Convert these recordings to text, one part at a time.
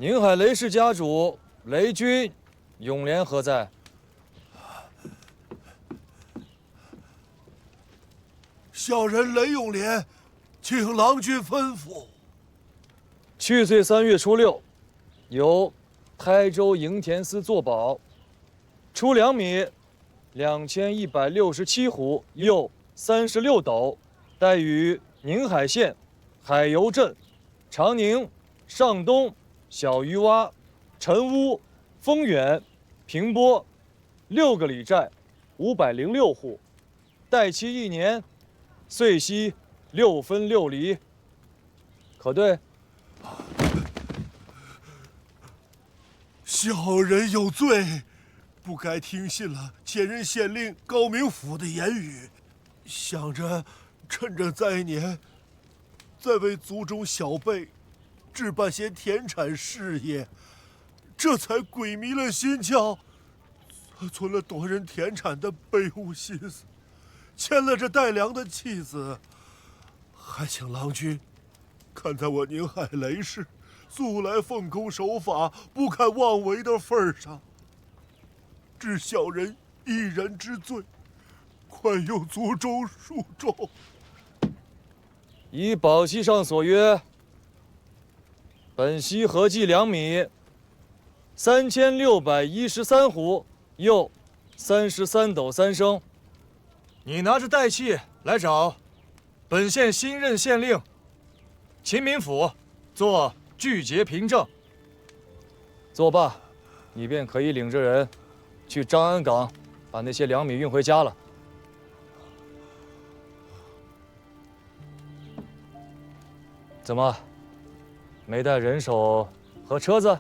宁海雷氏家主雷军，永廉何在？小人雷永廉，请郎君吩咐。去岁3月初6，由台州营田司作保，出粮米2167斛，又36斗，带与宁海县海油镇、长宁、上东、小鱼洼、陈屋、丰远、平波6个里寨506户，待期1年，岁息6分6厘，可对？小人有罪，不该听信了前任县令高明甫的言语，想着趁着灾年，再为族中小辈置办些田产事业，这才鬼迷了心窍，存了夺人田产的卑污心思，牵了这带粮的妻子，还请郎君看在我宁海雷氏素来奉公守法、不堪妄为的份上，治小人一人之罪，宽宥族中恕众。依保期上所约，本息合计粮米3613斛，又33斗3升。你拿着代契来找本县新任县令秦民甫做具节凭证。作罢，你便可以领着人去张安港，把那些粮米运回家了。怎么，没带人手和车子？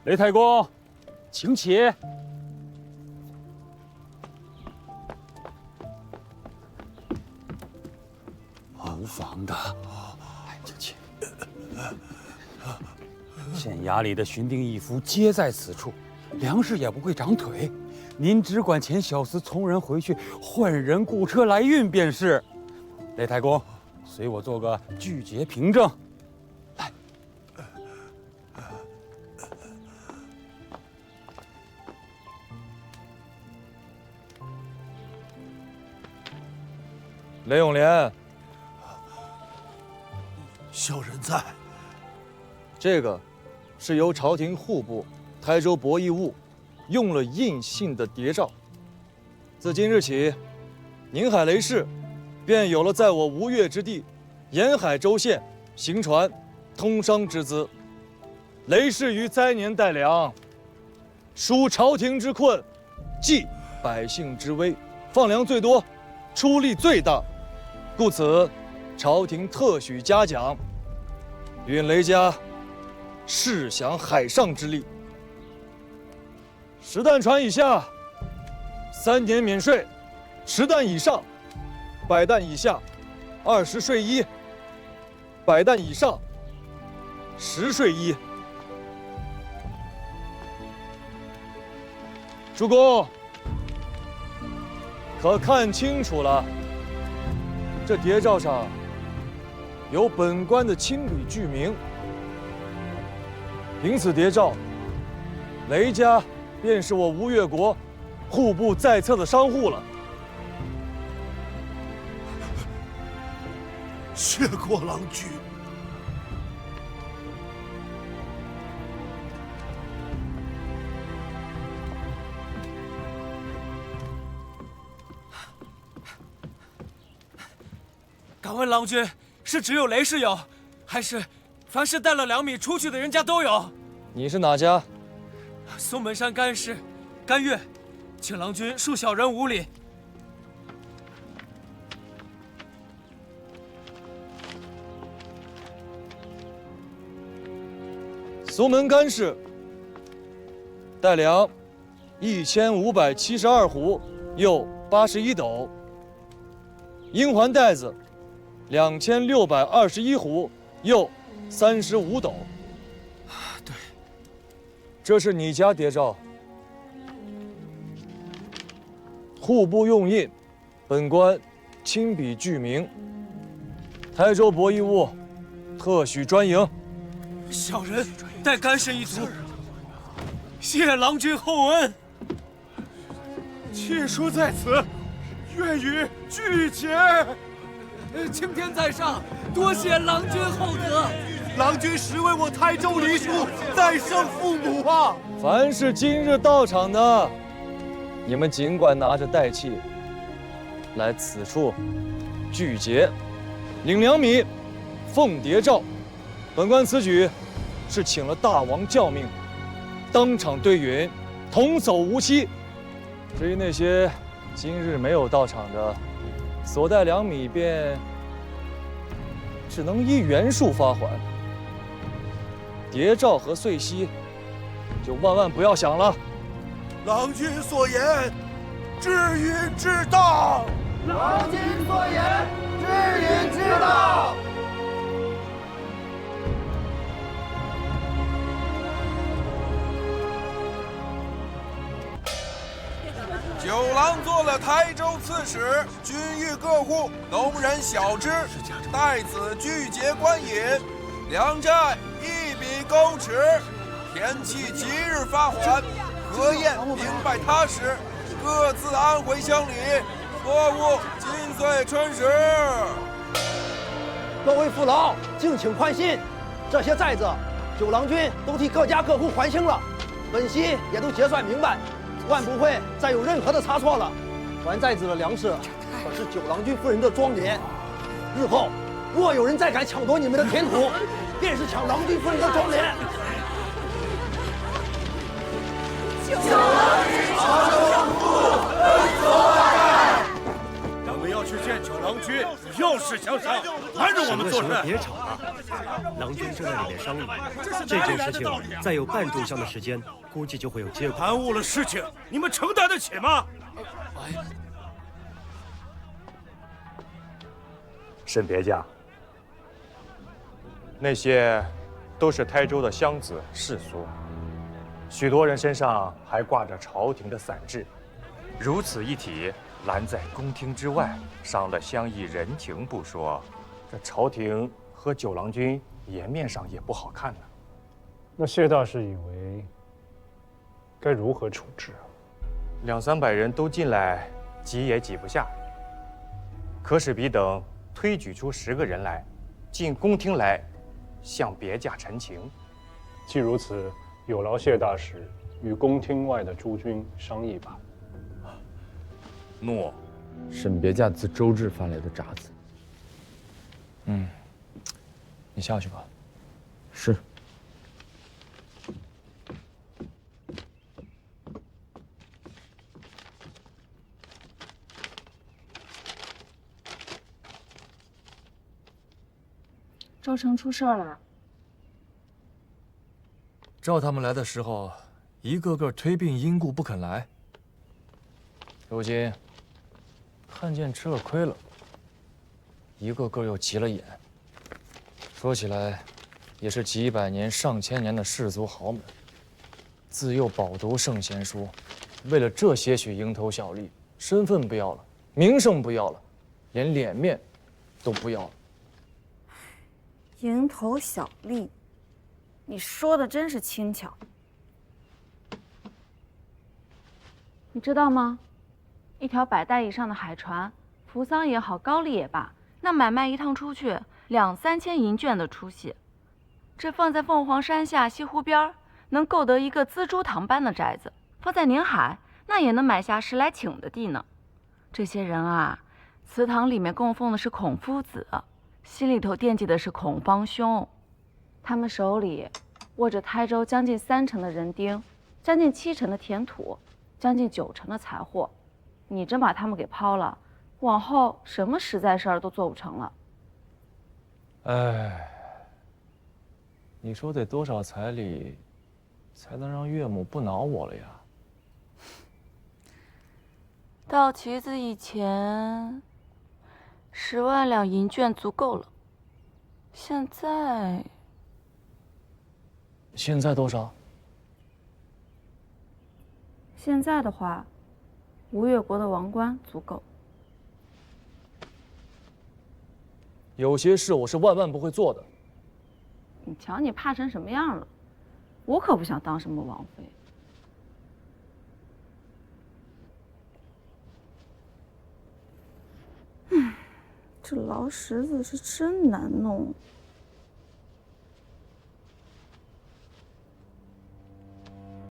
雷太公，请起。无妨的，请起。县衙里的巡定义夫皆在此处，粮食也不会长腿。您只管遣小厮从人回去，换人雇车来运便是。雷太公，随我做个具节凭证。来。雷永廉，小人在。这个是由朝廷户部台州博弈务用了印信的谍照。自今日起，宁海雷氏便有了在我吴越之地沿海州县行船通商之资。雷氏于灾年带粮，纾朝廷之困，济百姓之危，放粮最多，出力最大，故此朝廷特许嘉奖，允雷家试享海上之利。10担船以下3年免税，10担以上100担以下20税1，100担以上10税1。主公，可看清楚了，这谍照上有本官的亲笔具名。凭此谍照，雷家便是我吴越国户部在册的商户了。谢过郎君。敢问郎君，是只有雷氏有，还是凡是带了粮米出去的人家都有？你是哪家？松门山甘氏，甘月，请郎君恕小人无礼。松门甘氏带粮1572斛，又81斗。阴环袋子2621斛，又35斗。对，这是你家谍照。户部用印，本官亲笔具名。台州博弈务特许专营。小人待干涉一族，谢郎君厚恩。妾说在此，愿与俱结。青天在上，多谢郎君厚德。郎君实为我台州黎庶再生父母啊！凡是今日到场的，你们尽管拿着带器来此处聚节，领2米，奉谍诏。本官此举是请了大王教命，当场对允，童叟无欺。至于那些今日没有到场的，所带2米便只能依原数发还。谍诏和岁息，就万万不要想了。郎君所言，至允至当。郎君所言，至允至当。九郎做了台州刺史，均谕各户农人小支，待此聚节官饮，粮债一笔勾持，田契即日发还，河晏明白踏实，各自安回乡里，错误金岁春时。各位父老，敬请宽心，这些债子，九郎君都替各家各户还清了，本息也都结算明白，万不会再有任何的差错了。还债子的粮食，可是九郎君夫人的庄园。日后若有人再敢抢夺你们的田土，便是抢郎君夫人的庄园。九郎君长生不老，恩所在。我们要去见九郎君，要事相商，瞒着我们做事。别吵了，郎君正在里面商议，这件事情再有半炷香的时间，估计就会有结果。耽误了事情，你们承担得起吗？沈别驾，那些都是台州的乡子士族，许多人身上还挂着朝廷的散制，如此一体，拦在宫廷之外，伤了乡邑人情不说，这朝廷和九郎君颜面上也不好看呢。那谢大使以为该如何处置啊？2、300人都进来，挤也挤不下。可使彼等推举出10个人来，进宫厅来，向别驾陈情。既如此，有劳谢大使与宫厅外的诸军商议吧。诺。沈别驾自周至发来的札子。你下去吧。是。州城出事了。照他们来的时候，一个个推病因故不肯来。如今看见吃了亏了，一个个又急了眼。说起来，也是几百年、上千年的氏族豪门，自幼饱读圣贤书，为了这些许蝇头小利，身份不要了，名声不要了，连脸面都不要了。蝇头小利，你说的真是轻巧。你知道吗？一条100代以上的海船，扶桑也好，高丽也罢，那买卖一趟出去2、3千银绢的出息，这放在凤凰山下西湖边，能购得一个资珠堂般的宅子；放在宁海，那也能买下10来顷的地呢。这些人啊，祠堂里面供奉的是孔夫子，心里头惦记的是孔方兄，他们手里握着台州将近3成的人丁，将近7成的田土，将近9成的财货。你真把他们给抛了，往后什么实在事儿都做不成了。哎，你说得多少彩礼，才能让岳母不恼我了呀？到旗子以前，10万两银绢足够了。现在多少？现在的话吴越国的王冠足够。有些事我是万万不会做的。你瞧你怕成什么样了，我可不想当什么王妃。这劳什子是真难弄。